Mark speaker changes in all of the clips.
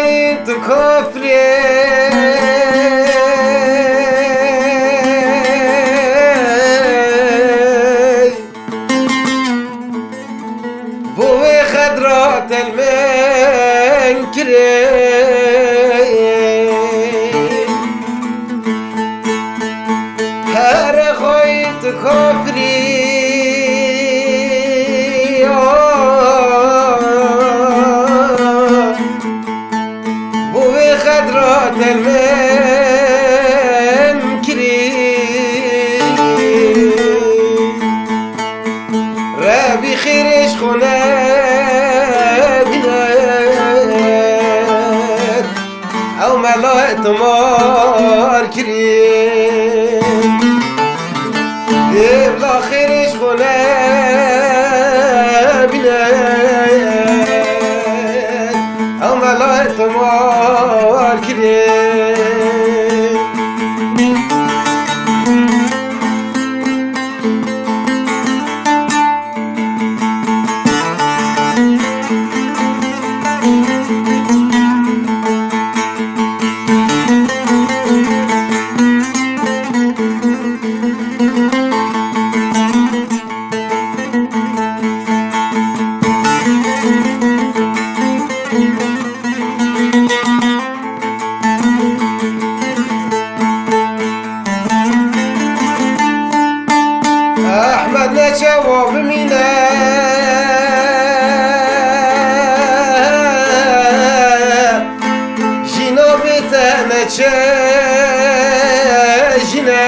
Speaker 1: غايت كفري بوي خضرات المنكري هر غايت كفري خضرات المنكري ربي خيرش خونه بنات او ملايت مار كريم دبلا خيرش خونه بنات او ملايت مار أحمد نشوف منا جينا بيتنا جينا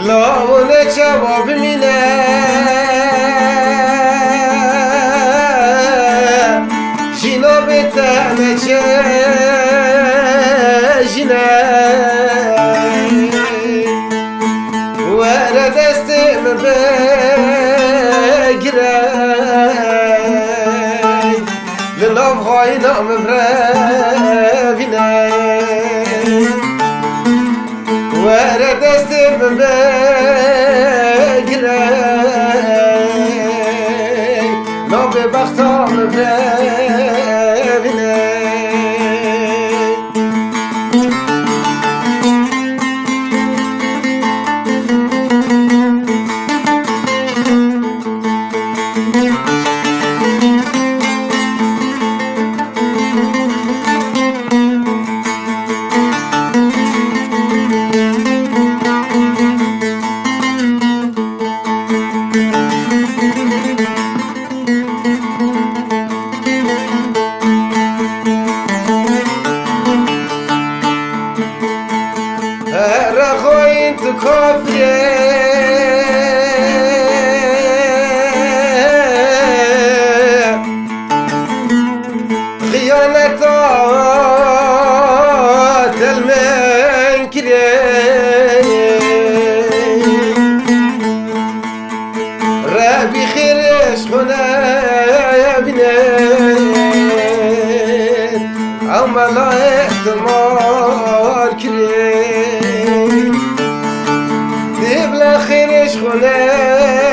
Speaker 1: لو نشوف منا جينا بيتنا جينا وانا دستم بقراي لنوم خاينا مبرابنا وانا دستم بقراي نوم ببختا مبرابنا رخوين تكفري خيانات المنكري ربي خيرش خنا يا بنات او ملايت مار كريم دبلا خيرش خنا